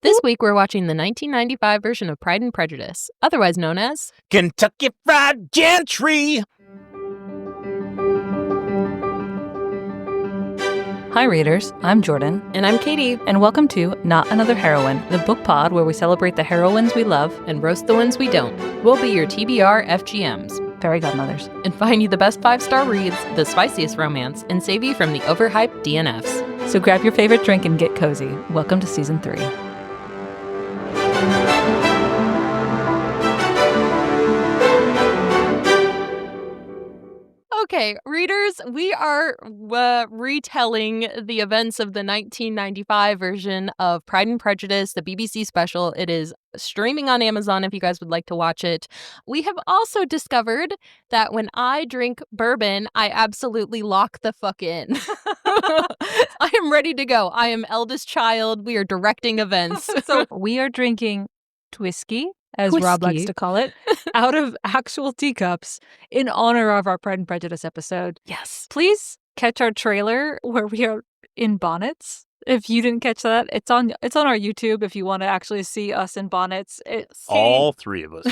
This week, we're watching the 1995 version of Pride and Prejudice, otherwise known as Kentucky Fried Gentry. Hi, readers. I'm Jordan. And I'm Katie. And welcome to Not Another Heroine, the book pod where we celebrate the heroines we love and roast the ones we don't. We'll be your TBR FGMs, fairy godmothers, and find you the best 5-star reads, the spiciest romance, and save you from the overhyped DNFs. So grab your favorite drink and get cozy. Welcome to Season 3. Okay, readers, we are retelling the events of the 1995 version of Pride and Prejudice, the BBC special. It is streaming on Amazon if you guys would like to watch it. We have also discovered that when I drink bourbon, I absolutely lock the fuck in. I am ready to go. I am eldest child. We are directing events. So we are drinking twisky, as Rob likes to call it, out of actual teacups in honor of our Pride and Prejudice episode. Yes. Please catch our trailer where we are in bonnets. If you didn't catch that, it's on our YouTube if you want to actually see us in bonnets. All three of us.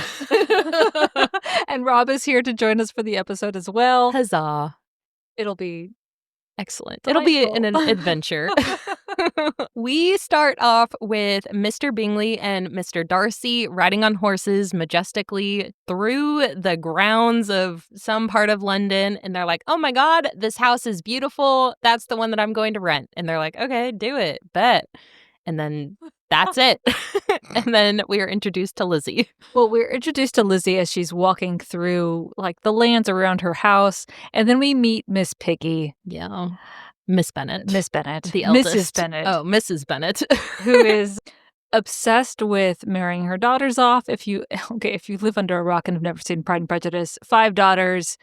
And Rob is here to join us for the episode as well. Huzzah. It'll be excellent. Delightful. It'll be an adventure. We start off with Mr. Bingley and Mr. Darcy riding on horses majestically through the grounds of some part of London. And they're like, oh my God, this house is beautiful. That's the one that I'm going to rent. And they're like, okay, do it. Bet. And then that's it. And then we are introduced to Lizzie. Well, we're introduced to Lizzie as she's walking through like the lands around her house. And then we meet Miss Piggy. Yeah. Miss Bennet. The eldest. Mrs. Bennet. Oh, Mrs. Bennet. Who is obsessed with marrying her daughters off. If you live under a rock and have never seen Pride and Prejudice, 5 daughters.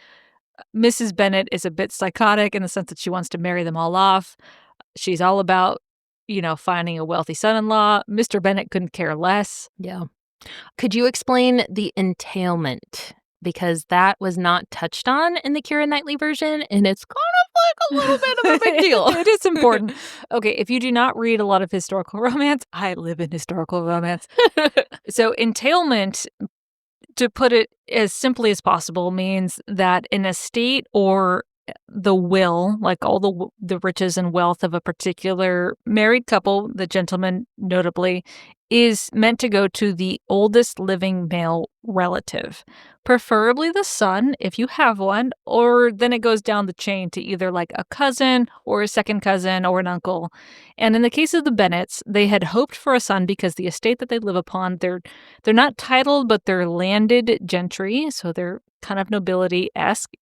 Mrs. Bennet is a bit psychotic in the sense that she wants to marry them all off. She's all about, finding a wealthy son-in-law. Mr. Bennet couldn't care less. Yeah. Could you explain the entailment? Because that was not touched on in the Keira Knightley version, and it's kind of like a little bit of a big deal. It is important. Okay, if you do not read a lot of historical romance, I live in historical romance. So entailment, to put it as simply as possible, means that an estate or the will, like all the riches and wealth of a particular married couple, the gentleman notably, is meant to go to the oldest living male relative, preferably the son, if you have one, or then it goes down the chain to either like a cousin or a second cousin or an uncle. And in the case of the Bennets, they had hoped for a son because the estate that they live upon, they're not titled, but they're landed gentry, so they're kind of nobility-esque,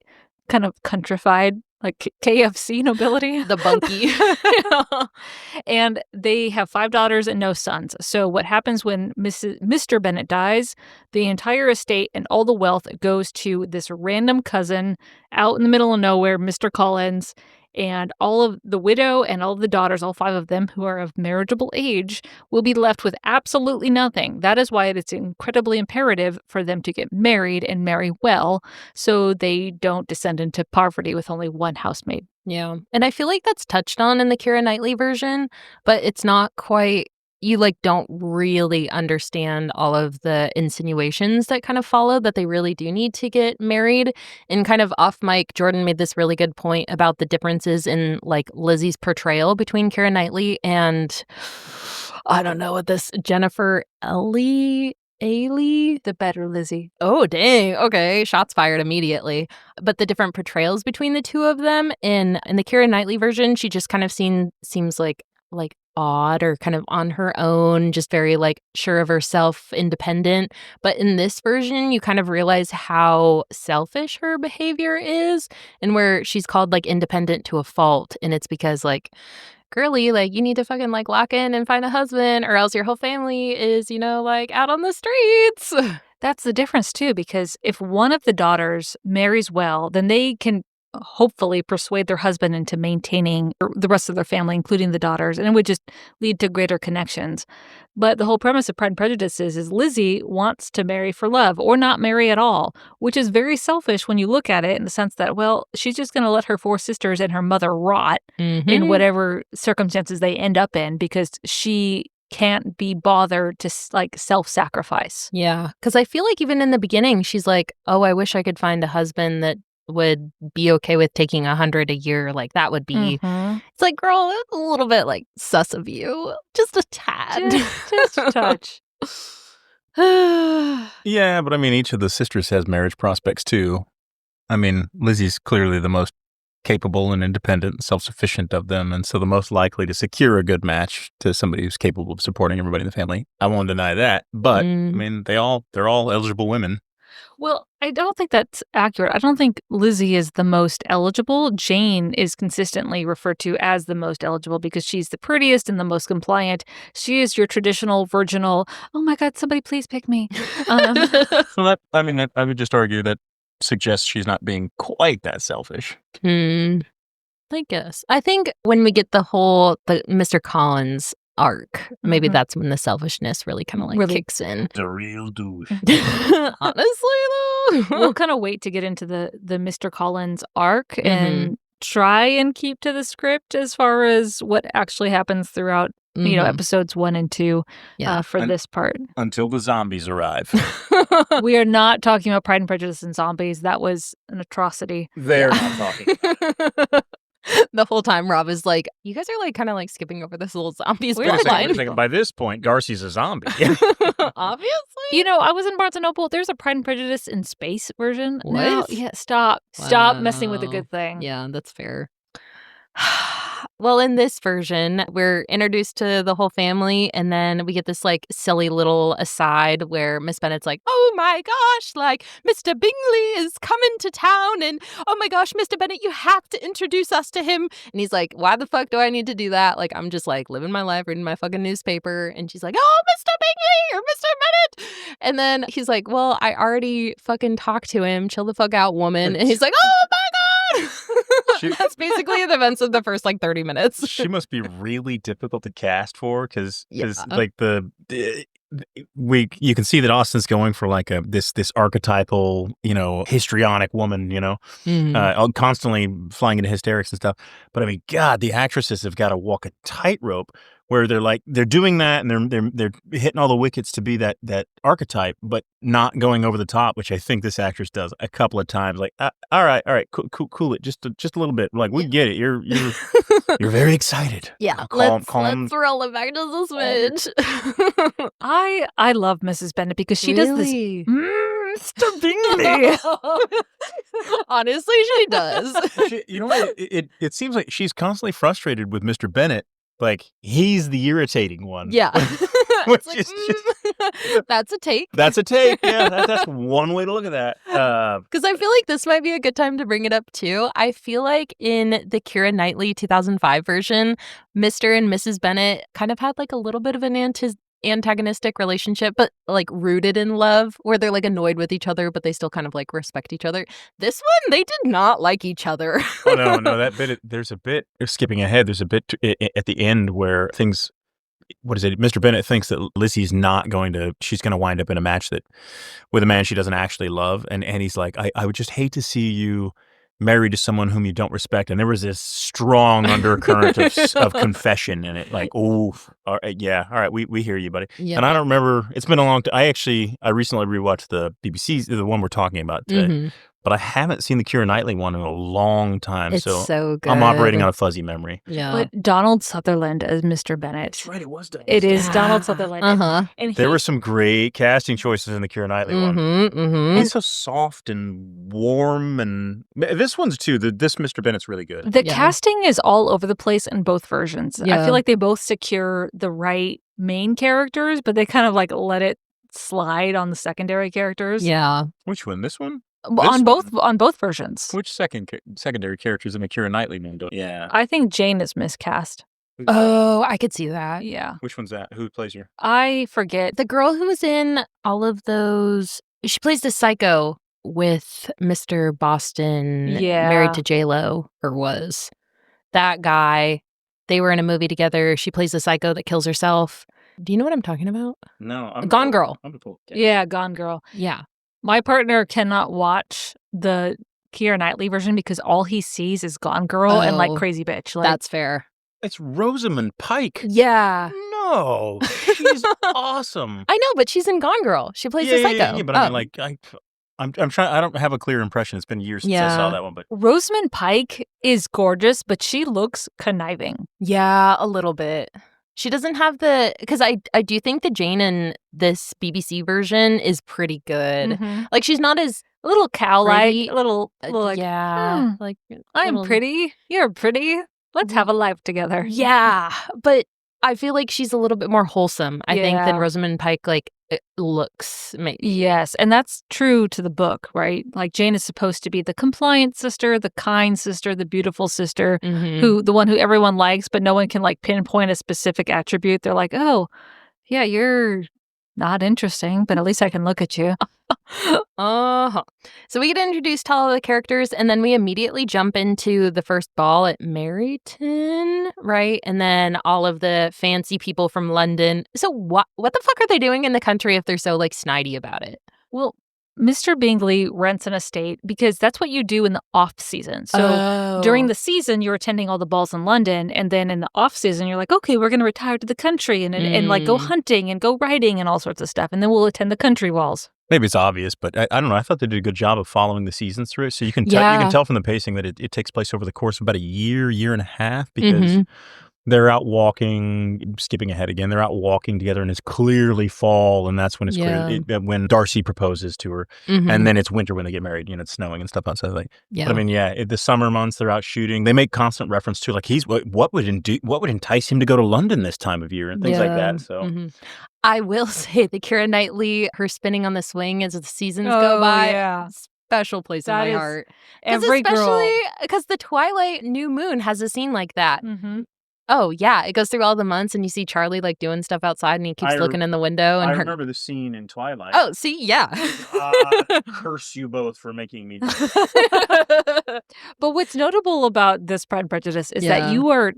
kind of countrified, like KFC nobility. The bunkie. And they have 5 daughters and no sons. So what happens when Mr. Bennet dies, the entire estate and all the wealth goes to this random cousin out in the middle of nowhere, Mr. Collins, and all of the widow and all of the daughters, all 5 of them who are of marriageable age, will be left with absolutely nothing. That is why it's incredibly imperative for them to get married and marry well, so they don't descend into poverty with only one housemaid. Yeah. And I feel like that's touched on in the Keira Knightley version, but it's not quite, you don't really understand all of the insinuations that kind of follow that they really do need to get married. And kind of off mic, Jordan made this really good point about the differences in Lizzie's portrayal between Keira Knightley and, I don't know what this, Jennifer Ailey, the better Lizzie. Oh, dang. Okay. Shots fired immediately. But the different portrayals between the two of them in the Keira Knightley version, she just kind of seems like odd or kind of on her own, just very sure of herself, independent. But in this version, you kind of realize how selfish her behavior is and where she's called independent to a fault. And it's because girly, you need to fucking lock in and find a husband or else your whole family is, out on the streets. That's the difference too, because if one of the daughters marries well, then they can hopefully persuade their husband into maintaining the rest of their family, including the daughters, and it would just lead to greater connections. But the whole premise of Pride and Prejudice is Lizzie wants to marry for love or not marry at all, which is very selfish when you look at it in the sense that, well, she's just going to let her 4 sisters and her mother rot in whatever circumstances they end up in because she can't be bothered to like self-sacrifice. Yeah, because I feel like even in the beginning, she's like, "Oh, I wish I could find a husband that would be okay with taking 100 a year. Like that would be." Mhm. It's like, girl, that's a little bit like sus of you, just a tad, Just a touch. Yeah, but I mean, each of the sisters has marriage prospects too. I mean, Lizzie's clearly the most capable and independent and self-sufficient of them, and so the most likely to secure a good match to somebody who's capable of supporting everybody in the family. I won't deny that, but I mean, they're all eligible women. Well, I don't think that's accurate. I don't think Lizzie is the most eligible. Jane is consistently referred to as the most eligible because she's the prettiest and the most compliant. She is your traditional virginal, oh my God, somebody please pick me. So that, I mean, I would just argue that suggests she's not being quite that selfish. I guess. I think when we get the Mr. Collins arc, maybe that's when the selfishness really kind of like kicks in. The real douche. Honestly, though. We'll kind of wait to get into the Mr. Collins arc and try and keep to the script as far as what actually happens throughout, episodes 1 and 2 for this part. Until the zombies arrive. We are not talking about Pride and Prejudice and zombies. That was an atrocity. They're not talking. The whole time Rob is like, you guys are like kind of like skipping over this little zombies Wait a plot second, line. By this point, Darcy's a zombie. Obviously. I was in Barnes & Noble. There's a Pride and Prejudice in space version. What? No, yeah, stop messing with a good thing. Yeah, that's fair. Well, in this version, we're introduced to the whole family, and then we get this like silly little aside where Miss Bennet's like, "Oh my gosh, like Mr. Bingley is coming to town, and oh my gosh, Mr. Bennet, you have to introduce us to him." And he's like, "Why the fuck do I need to do that? Like, I'm just like living my life, reading my fucking newspaper." And she's like, "Oh, Mr. Bingley or Mr. Bennet." And then he's like, "Well, I already fucking talked to him. Chill the fuck out, woman." And he's like, "Oh my god." That's basically the events of the first like 30 minutes. She must be really difficult to cast for because like you can see that Austen's going for like this archetypal, histrionic woman, constantly flying into hysterics and stuff. But I mean, God, the actresses have got to walk a tightrope where they're doing that and they're hitting all the wickets to be that archetype, but not going over the top, which I think this actress does a couple of times. Like, all right, cool it, just a little bit. Like, we get it. You're very excited. Yeah, calm. Let's roll it back to the switch. I love Mrs. Bennet because she does this. Mr. Bingley. Honestly, she does. It seems like she's constantly frustrated with Mr. Bennet. Like, he's the irritating one. Yeah. Which like, is that's a take. That's a take. Yeah, that's one way to look at that. Because I feel like this might be a good time to bring it up, too. I feel like in the Keira Knightley 2005 version, Mr. and Mrs. Bennet kind of had like a little bit of an antagonistic relationship, but like rooted in love, where they're like annoyed with each other, but they still kind of like respect each other. This one, they did not like each other. Oh, no, that bit, there's a bit, skipping ahead, there's a bit at the end where things, what is it? Mr. Bennet thinks that Lizzie's she's going to wind up in a match with a man she doesn't actually love. And he's like, I would just hate to see you married to someone whom you don't respect. And there was this strong undercurrent of confession in it. Like, oh, all right, we hear you, buddy. Yeah. And I don't remember, it's been a long time. I recently rewatched the BBC's, the one we're talking about today. But I haven't seen the Keira Knightley one in a long time. It's so good. I'm operating on a fuzzy memory. Yeah. But Donald Sutherland as Mr. Bennet. That's right, it was Donald. It is Donald Sutherland. And there were some great casting choices in the Keira Knightley one. He's so soft and warm, and this one's too. This Mr. Bennet's really good. The casting is all over the place in both versions. Yeah. I feel like they both secure the right main characters, but they kind of like let it slide on the secondary characters. Yeah. Which one? This one? On both versions. Which secondary characters in the Keira Knightley one? Yeah. I think Jane is miscast. Oh, I could see that. Yeah. Which one's that? Who plays her? I forget. The girl who was in all of those, she plays the psycho with Mr. Boston, married to J-Lo, or was. That guy, they were in a movie together. She plays the psycho that kills herself. Do you know what I'm talking about? No. Gone Girl. Yeah, Gone Girl. Yeah. My partner cannot watch the Keira Knightley version because all he sees is Gone Girl and like Crazy Bitch. Like, that's fair. It's Rosamund Pike. Yeah. No, she's awesome. I know, but she's in Gone Girl. She plays the psycho. Yeah, but I mean, like, I'm trying. I don't have a clear impression. It's been years since I saw that one, but Rosamund Pike is gorgeous, but she looks conniving. Yeah, a little bit. She doesn't have because I do think the Jane in this BBC version is pretty good. Like, she's not as A little cow-like, pretty. a little like, yeah, like I'm little- pretty, you're pretty, let's have a life together. Yeah, but I feel like she's a little bit more wholesome, I think, than Yeah. Rosamund Pike, like, it looks, maybe. Yes, and that's true to the book, right? Like, Jane is supposed to be the compliant sister, the kind sister, the beautiful sister, Mhm. the one who everyone likes, but no one can, like, pinpoint a specific attribute. They're like, oh, yeah, you're not interesting, but at least I can look at you. Uh-huh. So we get introduced to all of the characters, and then we immediately jump into the first ball at Meryton, right? And then all of the fancy people from London. So what the fuck are they doing in the country if they're so, like, snidey about it? Well, Mr. Bingley rents an estate because that's what you do in the off season. So during the season, you're attending all the balls in London, and then in the off season, you're like, okay, we're going to retire to the country and like go hunting and go riding and all sorts of stuff, and then we'll attend the country balls. maybe it's obvious, but I don't know. I thought they did a good job of following the seasons through. So you can tell from the pacing that it takes place over the course of about a year and a half, because they're out walking, skipping ahead again. They're out walking together, and it's clearly fall, and that's when it's clear when Darcy proposes to her, and then it's winter when they get married. It's snowing and stuff outside. Like, but I mean, the summer months they're out shooting. They make constant reference to, like, what would entice him to go to London this time of year and things like that. So. I will say the Keira Knightley, her spinning on the swing as the seasons go by. Yeah. Special place in my heart. Every especially girl. because the Twilight New Moon has a scene like that. Mm-hmm. Oh, yeah. It goes through all the months, and you see Charlie, like, doing stuff outside, and he keeps looking in the window. And I remember the scene in Twilight. Oh, see? Yeah. Curse you both for making me. But what's notable about this Pride and Prejudice is that you are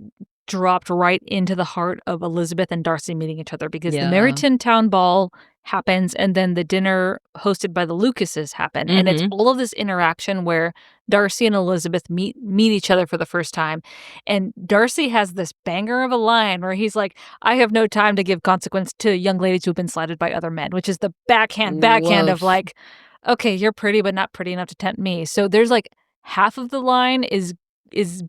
dropped right into the heart of Elizabeth and Darcy meeting each other, because the Meryton Town Ball happens, and then the dinner hosted by the Lucases happen. And it's all of this interaction where Darcy and Elizabeth meet each other for the first time. And Darcy has this banger of a line where he's like, I have no time to give consequence to young ladies who've been slighted by other men, which is the backhand of like, okay, you're pretty, but not pretty enough to tempt me. So there's like half of the line is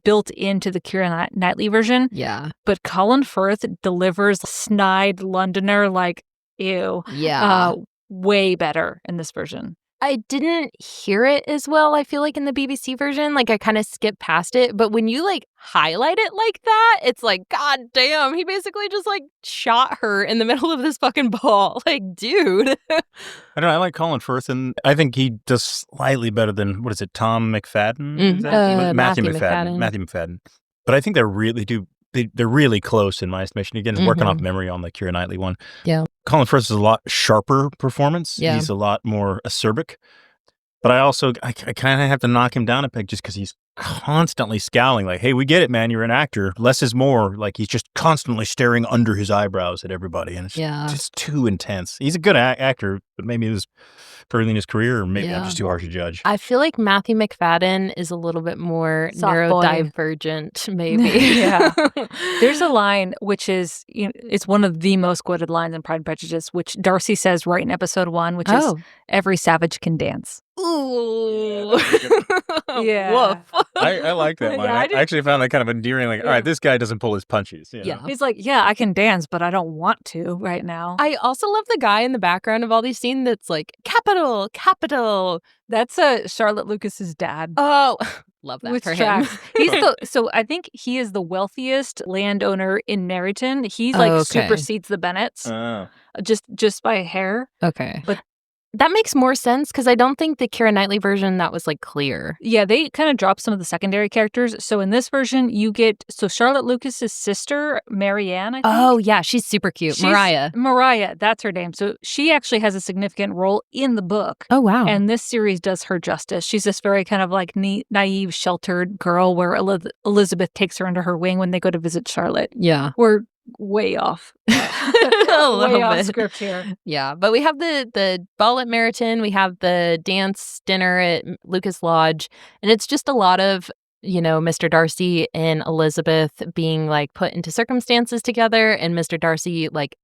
built into the Keira Knightley version. Yeah. But Colin Firth delivers snide Londoner like, ew. Yeah. Way better in this version. I didn't hear it as well, I feel like, in the BBC version. Like, I kind of skipped past it. But when you, like, highlight it like that, it's like, God damn, he basically just, like, shot her in the middle of this fucking ball. Like, dude. I don't know. I like Colin Firth, and I think he does slightly better than, what is it, Tom McFadden? Is that? Matthew McFadden. Matthew McFadden. But I think they're really close in my estimation. Again, working off memory on the Keira Knightley one. Yeah. Colin Firth is a lot sharper performance. Yeah. He's a lot more acerbic. But I kind of have to knock him down a peg just because he's constantly scowling. Like, hey, we get it, man. You're an actor. Less is more. Like, he's just constantly staring under his eyebrows at everybody. And it's just too intense. He's a good actor, but maybe it was early in his career, or maybe I'm just too harsh to judge. I feel like Matthew McFadden is a little bit more Soft neurodivergent, maybe. Yeah. There's a line which is, it's one of the most quoted lines in Pride and Prejudice, which Darcy says right in episode 1, which is, every savage can dance. Ooh. Yeah. Woof. I like that line. Yeah, I actually found that kind of endearing. Like, all right, this guy doesn't pull his punches. Yeah. He's like, yeah, I can dance, but I don't want to right now. I also love the guy in the background of all these scenes that's like, capital. That's Charlotte Lucas's dad. Oh, love that Which for him. tracks. So I think he is the wealthiest landowner in Meryton. He like supersedes the Bennets just by a hair. Okay. But that makes more sense because I don't think the Keira Knightley version that was like clear. Yeah, they kind of drop some of the secondary characters. So in this version, you get Charlotte Lucas's sister, Marianne, I think. Oh, yeah, she's super cute. Mariah, that's her name. So she actually has a significant role in the book. Oh, wow. And this series does her justice. She's this very kind of like naive, sheltered girl where Elizabeth takes her under her wing when they go to visit Charlotte. Yeah. We're way off. Way off script here. Yeah, but we have the ball at Meryton, we have the dance dinner at Lucas Lodge, and it's just a lot of Mr. Darcy and Elizabeth being, like, put into circumstances together, and Mr. Darcy, like,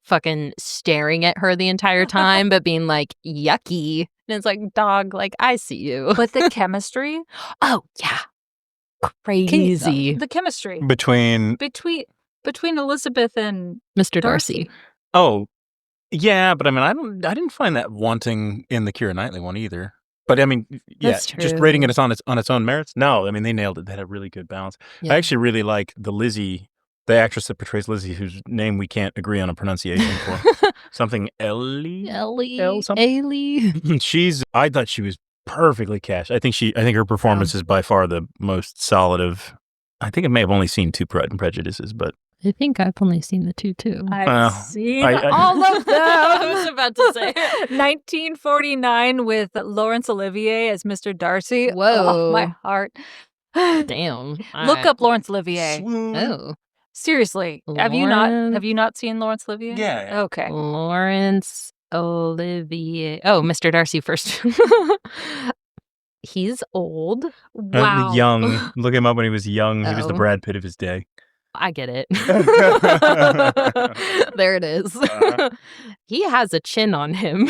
fucking staring at her the entire time, but being like, yucky. And it's like, dog, like, I see you. But the chemistry? Oh, yeah. Crazy. The chemistry. Between Elizabeth and Mr. Darcy. Oh, yeah, but I mean, I didn't find that wanting in the Keira Knightley one either. But I mean, yeah, That's just true. rating it on its own merits. No, I mean, they nailed it. They had a really good balance. Yeah. I actually really like the actress that portrays Lizzie, whose name we can't agree on a pronunciation for. Something Ellie. I thought she was perfectly cast. I think her performance is by far the most solid of. I think I may have only seen 2 Pride and Prejudices, but I think I've only seen the 2 too. I've seen I- all of them. I was about to say. 1949 with Laurence Olivier as Mr. Darcy. Whoa. Oh, my heart. Damn. Look up Laurence Olivier. swoon. Oh. Seriously. Have you not seen Laurence Olivier? Yeah. Okay. Laurence Olivier. Oh, Mr. Darcy first. He's old. Wow. Young. Look him up when he was young. He was the Oh. Brad Pitt of his day. I get it. There it is. He has a chin on him.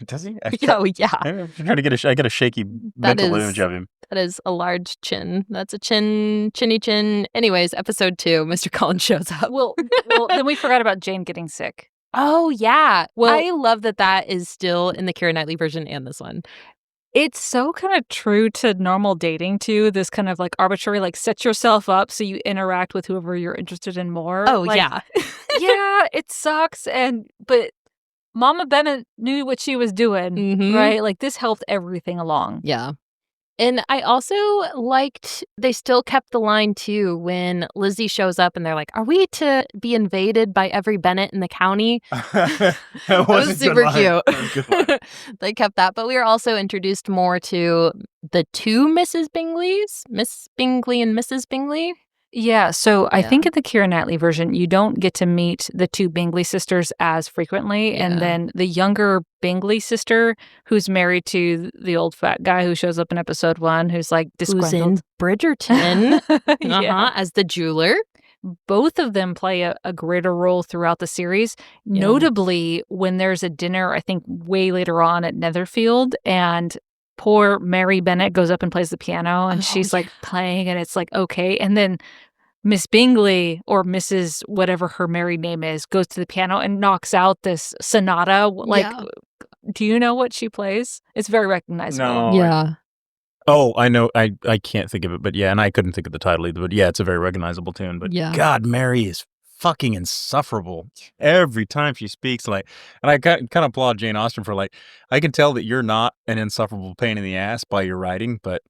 Does he? Oh, yeah. I'm trying to get a shaky mental image of him. That is a large chin. That's a chinny chin. Anyways, episode 2, Mr. Collins shows up. Well, then we forgot about Jane getting sick. Oh, yeah. Well- I love that is still in the Keira Knightley version and this one. It's so kind of true to normal dating, too. This kind of like arbitrary, like set yourself up so you interact with whoever you're interested in more. Oh, Like, yeah. yeah, it sucks. But Mama Bennett knew what she was doing, Mhm. right? Like this helped everything along. Yeah. And I also liked they still kept the line too when Lizzie shows up and they're like, "Are we to be invaded by every Bennett in the county?" That was super cute. They kept that, but we were also introduced more to the 2 Mrs. Bingleys, Miss Bingley and Mrs. Bingley. Yeah, so I Yeah. think in the Keira Knightley version, you don't get to meet the 2 Bingley sisters as frequently. Yeah. And then the younger Bingley sister, who's married to the old fat guy who shows up in episode 1, who's like Who's in disgruntled. Bridgerton Yeah. as the jeweler. Both of them play a greater role throughout the series, Yeah. notably when there's a dinner, I think, way later on at Netherfield, and poor Mary Bennett goes up and plays the piano, and Oh, she's yeah. like playing, and it's like, okay. And then Miss Bingley, or Mrs. whatever her married name is, goes to the piano and knocks out this sonata. Like, Yeah. do you know what she plays? It's very recognizable. No. Yeah. Oh, I know. I can't think of it, but yeah, and I couldn't think of the title either. But yeah, it's a very recognizable tune. But Yeah. God, Mary is fucking insufferable every time she speaks. Like, and I kind of applaud Jane Austen for like, I can tell that you're not an insufferable pain in the ass by your writing, but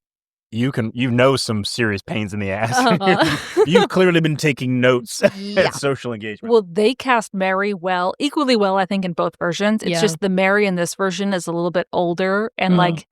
you know some serious pains in the ass. Uh-huh. You've clearly been taking notes Yeah. at social engagement. Well, they cast Mary equally well, I think, in both versions. It's Yeah. just the Mary in this version is a little bit older, and like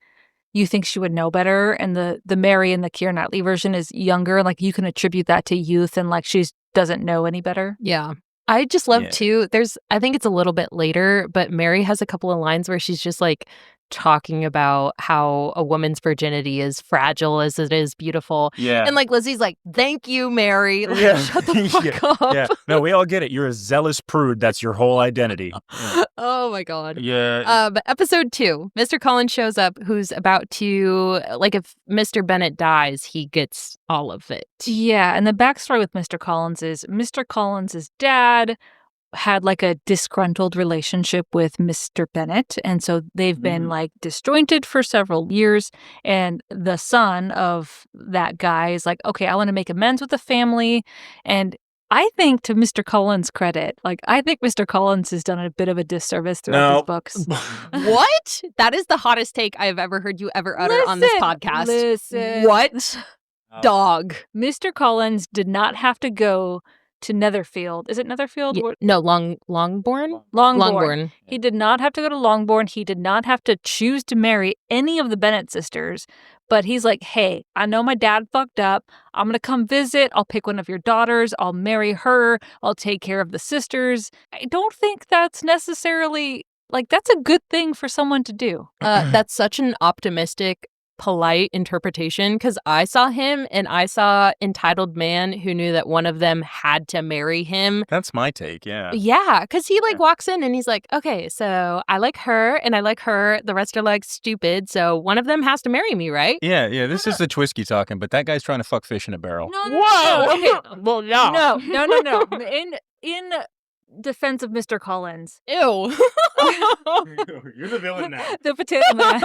you think she would know better, and the Mary in the Keira Knightley version is younger, and like you can attribute that to youth, and like she doesn't know any better. Yeah. I just love Yeah. too. I think it's a little bit later, but Mary has a couple of lines where she's just like talking about how a woman's virginity is fragile as it is beautiful. Yeah. And like Lizzie's like, "Thank you, Mary." Like, Yeah. shut the fuck Yeah. up. Yeah. No, we all get it. You're a zealous prude. That's your whole identity. Yeah. Oh my God. Yeah. But episode 2, Mr. Collins shows up, who's about to, like, if Mr. Bennett dies, he gets all of it. Yeah, and the backstory with Mr. Collins is Mr. Collins' dad had like a disgruntled relationship with Mr. Bennett, and so they've been like disjointed for several years, and the son of that guy is like, okay, I want to make amends with the family. And I think, to Mr. Collins' credit, like I think Mr. Collins has done a bit of a disservice throughout these books. What? That is the hottest take I have ever heard you ever utter on this podcast. Listen. What? Dog. Mr. Collins did not have to go to Netherfield. Is it Netherfield? No, Longbourn? Longbourn. He did not have to go to Longbourn. He did not have to choose to marry any of the Bennett sisters. But he's like, hey, I know my dad fucked up. I'm going to come visit. I'll pick one of your daughters. I'll marry her. I'll take care of the sisters. I don't think that's necessarily, like, that's a good thing for someone to do. That's such an optimistic, polite interpretation because I saw him and I saw entitled man who knew that one of them had to marry him. That's my take, yeah. Yeah, because he walks in and he's like, okay, so I like her and I like her. The rest are like stupid. So one of them has to marry me, right? Yeah, this is the twisky talking, but that guy's trying to fuck fish in a barrel. No. Okay. Well, yeah. No. In defense of Mr. Collins. Ew. You're the villain now. The potato man.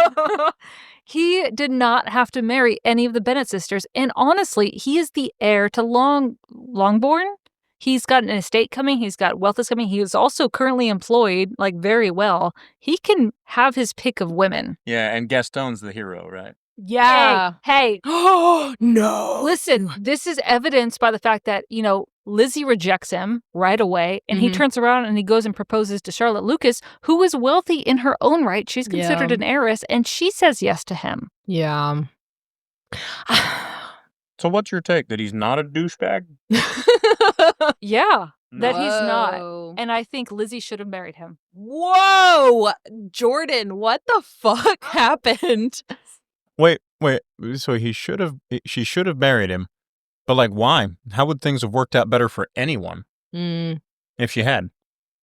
He did not have to marry any of the Bennett sisters. And honestly, he is the heir to Longbourn. He's got an estate coming. He's got wealth is coming. He is also currently employed, like, very well. He can have his pick of women. Yeah, and Gaston's the hero, right? Yeah. Hey. Oh, no. Listen, this is evidenced by the fact that, Lizzie rejects him right away, and he turns around and he goes and proposes to Charlotte Lucas, who is wealthy in her own right. She's considered an heiress, and she says yes to him. Yeah. So what's your take? That he's not a douchebag? Yeah, that he's not. Whoa. And I think Lizzie should have married him. Whoa! Jordan, what the fuck happened? Wait. So she should have married him. But, like, why? How would things have worked out better for anyone if she had?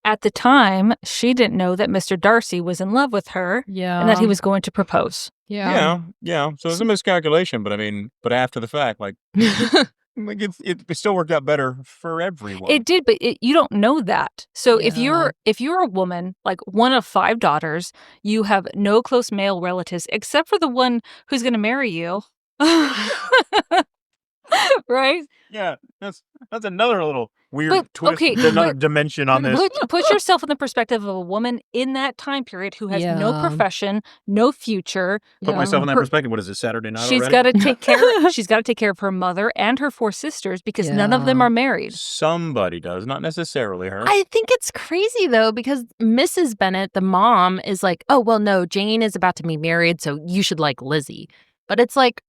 At the time, she didn't know that Mr. Darcy was in love with her and that he was going to propose. Yeah. So it's a miscalculation, but after the fact, like it still worked out better for everyone. It did, but you don't know that. So if you're a woman, like one of 5 daughters, you have no close male relatives except for the one who's going to marry you. Right? Yeah, that's another little weird twist, another dimension on this. Put yourself in the perspective of a woman in that time period who has no profession, no future. Put myself in that perspective. What is it, Saturday night She's got to take care. She's got to take care of her mother and her 4 sisters because none of them are married. Somebody does, not necessarily her. I think it's crazy though because Mrs. Bennett, the mom, is like, oh well, no, Jane is about to be married, so you should like Lizzie. But it's like,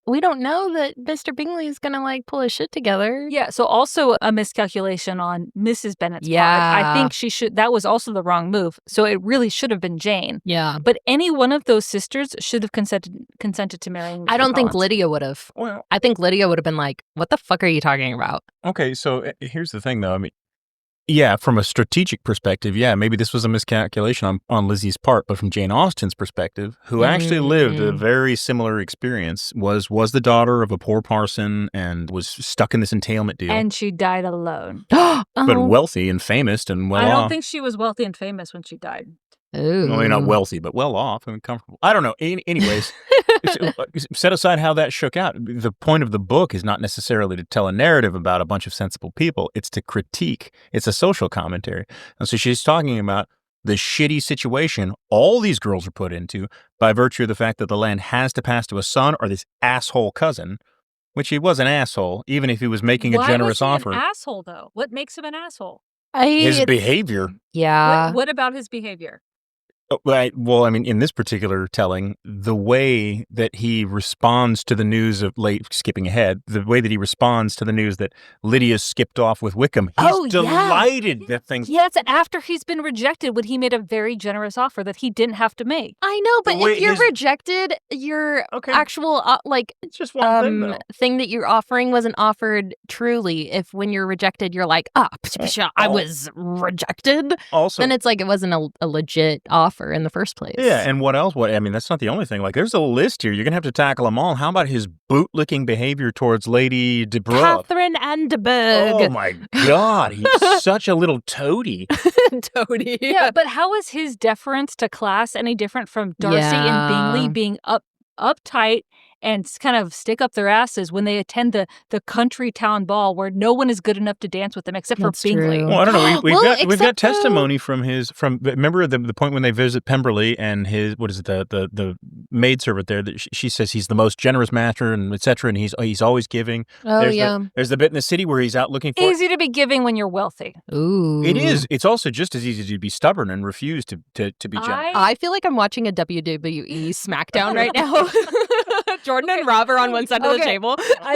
we don't know that Mr. Bingley is going to, like, pull his shit together. Yeah, so also a miscalculation on Mrs. Bennett's part. I think that was also the wrong move. So it really should have been Jane. Yeah. But any one of those sisters should have consented to marrying Mr. I don't think Collins. Lydia would have. Well, I think Lydia would have been like, what the fuck are you talking about? Okay, so here's the thing, though. Yeah, from a strategic perspective, maybe this was a miscalculation on Lizzie's part, but from Jane Austen's perspective, who actually lived a very similar experience, was the daughter of a poor parson and was stuck in this entailment deal. And she died alone. But wealthy and famous and well off. I don't think she was wealthy and famous when she died. Ooh. Well, not wealthy, but well off and comfortable. I don't know. Anyways, set aside how that shook out. The point of the book is not necessarily to tell a narrative about a bunch of sensible people. It's to critique. It's a social commentary. And so she's talking about the shitty situation all these girls are put into by virtue of the fact that the land has to pass to a son or this asshole cousin, which he was an asshole, even if he was making a generous offer. Why was he an asshole, though? What makes him an asshole? His behavior. Yeah. What about his behavior? Right. Well, in this particular telling, the way that he responds to the news of skipping ahead, the way that he responds to the news that Lydia skipped off with Wickham, he's delighted that things. Yeah, it's after he's been rejected when he made a very generous offer that he didn't have to make. I know, but if you're rejected, your actual it's just one thing that you're offering wasn't offered truly. If when you're rejected, you're like, I was rejected. Also, then it's like it wasn't a legit offer in the first place. Yeah, and what else? That's not the only thing. Like, there's a list here. You're going to have to tackle them all. How about his bootlicking behavior towards Lady de Broglie? Catherine and de Bourgh. Oh, my God. He's such a little toady. Toady. Yeah, but how is his deference to class any different from Darcy and Bingley being uptight and kind of stick up their asses when they attend the country town ball where no one is good enough to dance with them except for Bingley? Well, I don't know. We've got testimony from remember the point when they visit Pemberley and his the maidservant there that she says he's the most generous master and etc. and he's always giving. Oh, there's the bit in the city where he's out looking for. Easy to be giving when you're wealthy. Ooh, it is. It's also just as easy to be stubborn and refuse to be generous. I feel like I'm watching a WWE SmackDown right now. Jordan and Rob are on one side of the table. I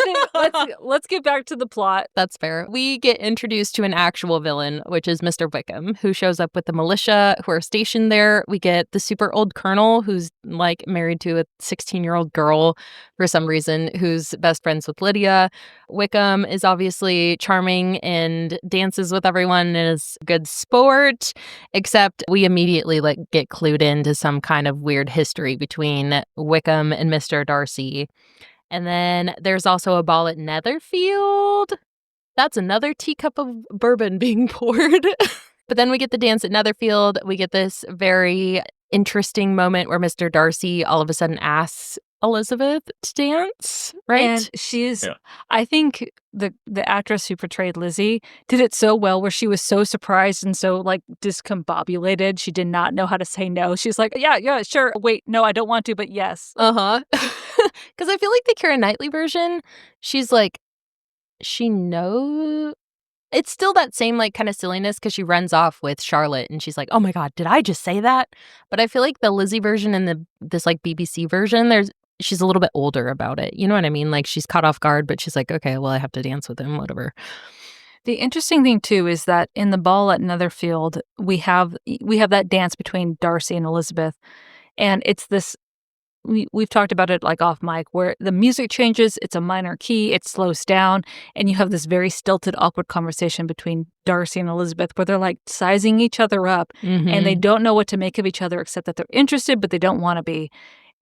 think let's get back to the plot. That's fair. We get introduced to an actual villain, which is Mr. Wickham, who shows up with the militia who are stationed there. We get the super old colonel who's like married to a 16-year-old girl for some reason, who's best friends with Lydia. Wickham is obviously charming and dances with everyone and is a good sport, except we immediately get clued into some kind of weird history between Wickham and Mr. Darcy. And then there's also a ball at Netherfield. That's another teacup of bourbon being poured. But then we get the dance at Netherfield. We get this very interesting moment where Mr. Darcy all of a sudden asks Elizabeth to dance, right? And I think the actress who portrayed Lizzie did it so well, where she was so surprised and so discombobulated. She did not know how to say no. She's like, yeah, sure. Wait, no, I don't want to, but yes. Because I feel like the Keira Knightley version, she's like, she knows. It's still that same kind of silliness because she runs off with Charlotte and she's like, oh my God, did I just say that? But I feel like the Lizzie version and this BBC version, she's a little bit older about it. You know what I mean? Like she's caught off guard, but she's like, okay, well, I have to dance with him, whatever. The interesting thing too is that in the ball at Netherfield, we have that dance between Darcy and Elizabeth, and it's this. We've talked about it off mic, where the music changes, it's a minor key, it slows down, and you have this very stilted, awkward conversation between Darcy and Elizabeth where they're sizing each other up, and they don't know what to make of each other except that they're interested, but they don't want to be.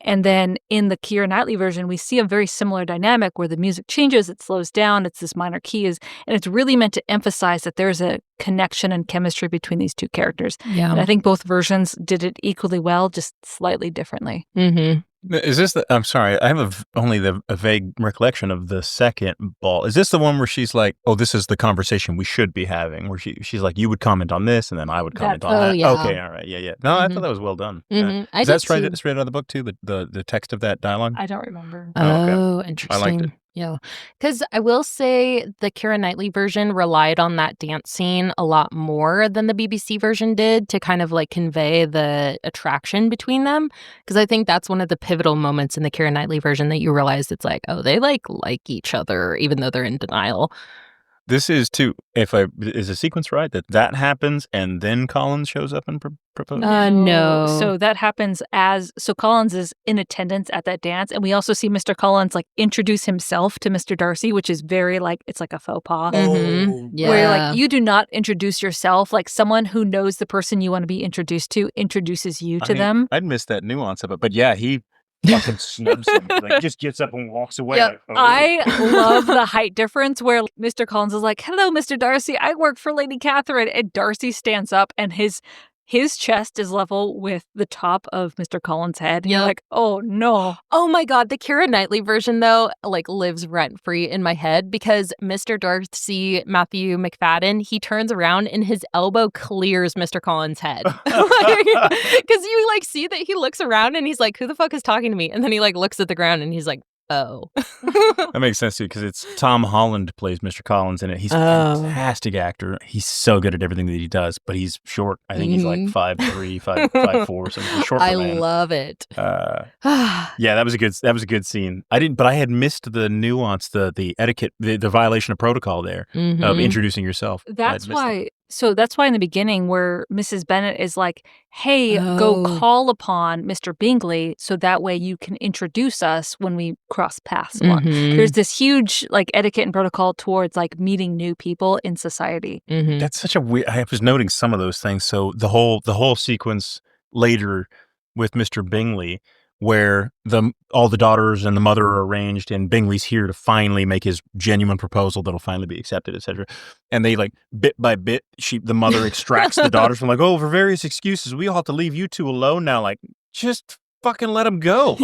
And then in the Keira Knightley version, we see a very similar dynamic where the music changes, it slows down, it's this minor key, and it's really meant to emphasize that there's a connection and chemistry between these two characters. Yeah. And I think both versions did it equally well, just slightly differently. Mm-hmm. Is this I'm sorry, I have only a vague recollection of the second ball. Is this the one where she's like, oh, this is the conversation we should be having, where she's like, you would comment on this and then I would comment on that. Yeah. Okay, all right, yeah. No, I thought that was well done. Mm-hmm. Is that straight out of the book too, the text of that dialogue? I don't remember. Oh, okay. Interesting. I liked it. Yeah. Because I will say the Keira Knightley version relied on that dance scene a lot more than the BBC version did to kind of convey the attraction between them. Because I think that's one of the pivotal moments in the Keira Knightley version that you realize it's they like each other, even though they're in denial. This is too, is the sequence right, that happens and then Collins shows up and proposes? No. So that happens so Collins is in attendance at that dance, and we also see Mr. Collins introduce himself to Mr. Darcy, which is very it's like a faux pas. Mm-hmm. Yeah. Where you do not introduce yourself, someone who knows the person you want to be introduced to introduces you to them. I'd missed that nuance of it, but yeah, he fucking snubs him. Just gets up and walks away. Yep. I love the height difference where Mr. Collins is like, hello, Mr. Darcy, I work for Lady Catherine. And Darcy stands up and his chest is level with the top of Mr. Collins' head. And you're like, oh, no. Oh, my God. The Keira Knightley version, though, lives rent-free in my head because Mr. Darcy, Matthew McFadden, he turns around and his elbow clears Mr. Collins' head. Because you, see that he looks around and he's like, who the fuck is talking to me? And then he, looks at the ground and he's like, oh. That makes sense, too, because it's Tom Holland plays Mr. Collins in it. He's a fantastic actor. He's so good at everything that he does, but he's short. I think he's 5'3", 5'4", something. Short I man. love it. Yeah, that was a good scene. But I had missed the nuance, the etiquette, the violation of protocol there of introducing yourself. That's why. So that's why in the beginning where Mrs. Bennet is like, hey, go call upon Mr. Bingley so that way you can introduce us when we cross paths. There's this huge etiquette and protocol towards meeting new people in society. That's such a weird. I was noting some of those things. So the whole sequence later with Mr. Bingley, where all the daughters and the mother are arranged, and Bingley's here to finally make his genuine proposal that'll finally be accepted, etc. And they bit by bit, the mother extracts the daughters from oh, for various excuses, we all have to leave you two alone now. Just fucking let them go.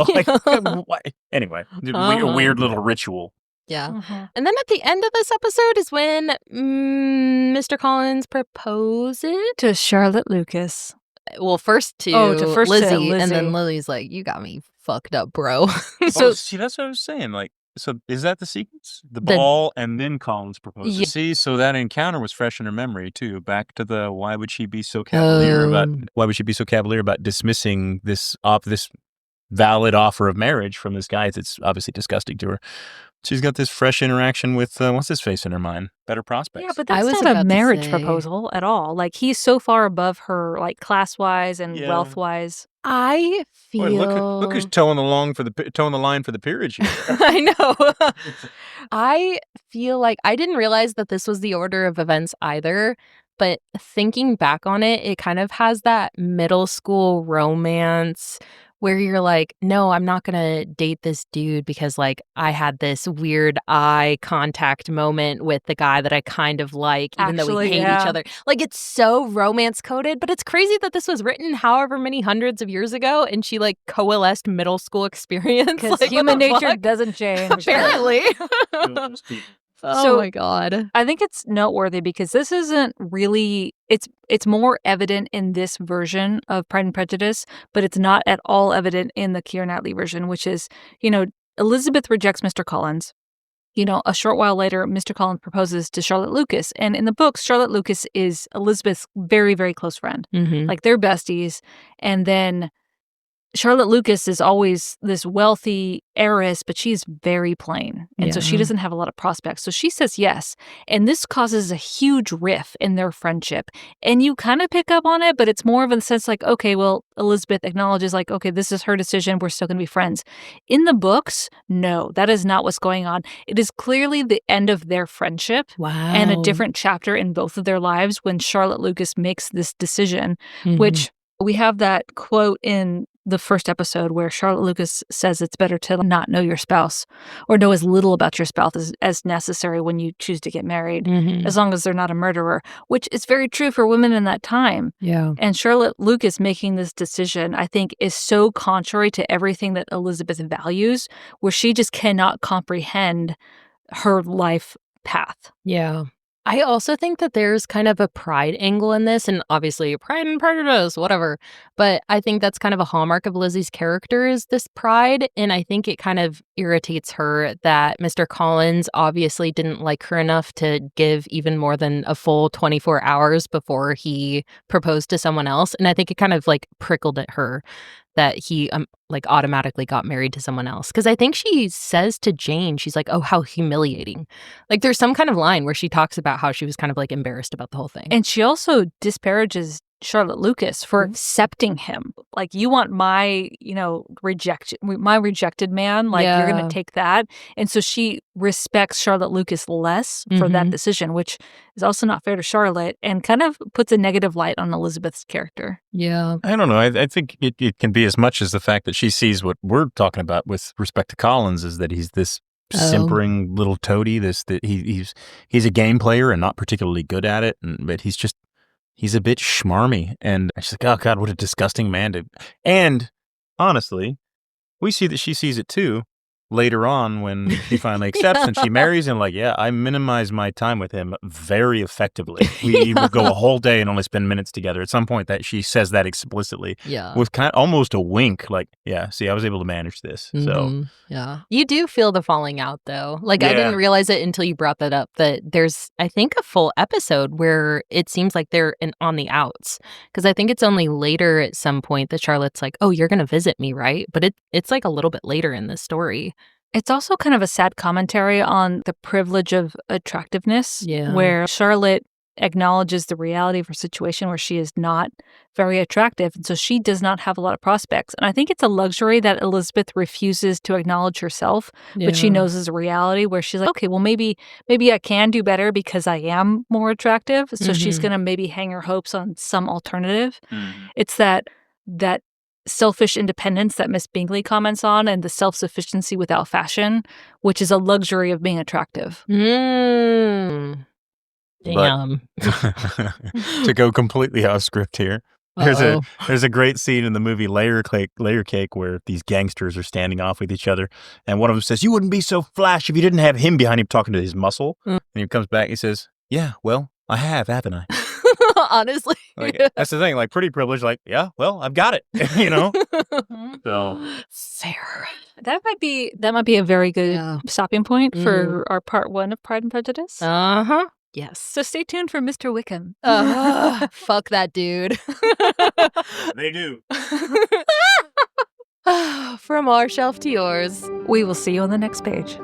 Anyway, a weird little ritual. Yeah. And then at the end of this episode is when Mr. Collins proposes to Charlotte Lucas. Well, first to Lizzie, and then Lily's like, you got me fucked up, bro. So see, that's what I was saying. So is that the sequence? The ball and then Collins proposes. Yeah. See, so that encounter was fresh in her memory too. Back to why would she be so cavalier about dismissing this valid offer of marriage from this guy that's obviously disgusting to her. She's got this fresh interaction with, what's his face in her mind? Better prospects. Yeah, but I that's was not a about to marriage say- proposal at all. Like, he's so far above her, like, class-wise and Yeah. wealth-wise. I Boy, feel look who's towing the line for the peerage here. I know. I feel like I didn't realize that this was the order of events either, but thinking back on it, it kind of has that middle school romance where you're like, no, I'm not going to date this dude because like I had this weird eye contact moment with the guy that I kind of like, even though we Actually, hate each yeah. other. Like it's so romance coded, but it's crazy that this was written however many hundreds of years ago and she like coalesced middle school experience. Because Like, what human the nature fuck? doesn't change. Apparently. Oh So- my god. I think it's noteworthy because this isn't really it's more evident in this version of Pride and Prejudice, but it's not at all evident in the Keira Knightley version, which is, Elizabeth rejects Mr. Collins. A short while later, Mr. Collins proposes to Charlotte Lucas. And in the books, Charlotte Lucas is Elizabeth's very, very close friend. Mm-hmm. Like, they're besties. And then Charlotte Lucas is always this wealthy heiress, but she's very plain. And so she Yeah. doesn't have a lot of prospects. So she says yes. And this causes a huge rift in their friendship. And you kind of pick up on it, but it's more of a sense like, okay, well, Elizabeth acknowledges like, okay, this is her decision. We're still going to be friends. In the books, no, that is not what's going on. It is clearly the end of their friendship. Wow. And a different chapter in both of their lives when Charlotte Lucas makes this decision, Mhm. which we have that quote in the first episode where Charlotte Lucas says it's better to not know your spouse or know as little about your spouse as necessary when you choose to get married, Mhm. as long as they're not a murderer, which is very true for women in that time. Yeah. And Charlotte Lucas making this decision, I think, is so contrary to everything that Elizabeth values, where she just cannot comprehend her life path. Yeah. I also think that there's kind of a pride angle in this, and obviously Pride and Prejudice, whatever. But I think that's kind of a hallmark of Lizzie's character is this pride, and I think it kind of irritates her that Mr. Collins obviously didn't like her enough to give even more than a full 24 hours before he proposed to someone else, and I think it kind of like prickled at her that he like automatically got married to someone else. Because I think she says to Jane, she's like, oh, how humiliating. Like there's some kind of line where she talks about how she was kind of like embarrassed about the whole thing. And she also disparages Charlotte Lucas for accepting him. Like, you want my, my rejected man, like you're going Yeah. to take that. And so she respects Charlotte Lucas less for that Mhm. decision, which is also not fair to Charlotte and kind of puts a negative light on Elizabeth's character. Yeah. I don't know. I think it can be as much as the fact that she sees what we're talking about with respect to Collins is that he's this simpering little toady. He's a game player and not particularly good at it, but he's a bit schmarmy. And she's like, oh God, what a disgusting man. And honestly, we see that she sees it too later on when she finally accepts and she marries him. Like, yeah, I minimize my time with him very effectively. We will go a whole day and only spend minutes together. At some point that she says that explicitly Yeah. with kind of almost a wink. Like, yeah, see, I was able to manage this. So Mhm. Yeah. You do feel the falling out though. Like I Yeah. didn't realize it until you brought that up that there's I think a full episode where it seems like they're on the outs. Because I think it's only later at some point that Charlotte's like, oh, you're going to visit me, right? But it's like a little bit later in the story. It's also kind of a sad commentary on the privilege of attractiveness, Yeah. where Charlotte acknowledges the reality of her situation where she is not very attractive. And so she does not have a lot of prospects. And I think it's a luxury that Elizabeth refuses to acknowledge herself, but she knows is a reality where she's like, okay, well, maybe I can do better because I am more attractive. So she's Mhm. going to maybe hang her hopes on some alternative. It's that selfish independence that Miss Bingley comments on and the self-sufficiency without fashion, which is a luxury of being attractive. Mm. Damn. to go completely off script here. There's a great scene in the movie Layer Cake where these gangsters are standing off with each other, and one of them says, "You wouldn't be so flash if you didn't have him behind him talking to his muscle." And he comes back, he says, "Yeah, well, I have, haven't I?" Honestly. Like, that's the thing, like pretty privileged. Like, yeah, well, I've got it, So Fair. That might be a very good Yeah. stopping point for our part 1 of Pride and Prejudice. Uh-huh. Yes. So stay tuned for Mr. Wickham. Fuck that dude. they do. From our shelf to yours. We will see you on the next page.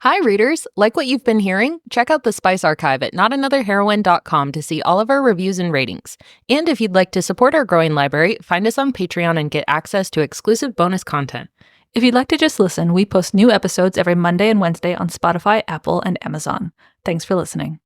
Hi, readers. Like what you've been hearing? Check out the Spice Archive at notanotherheroine.com to see all of our reviews and ratings. And if you'd like to support our growing library, find us on Patreon and get access to exclusive bonus content. If you'd like to just listen, we post new episodes every Monday and Wednesday on Spotify, Apple, and Amazon. Thanks for listening.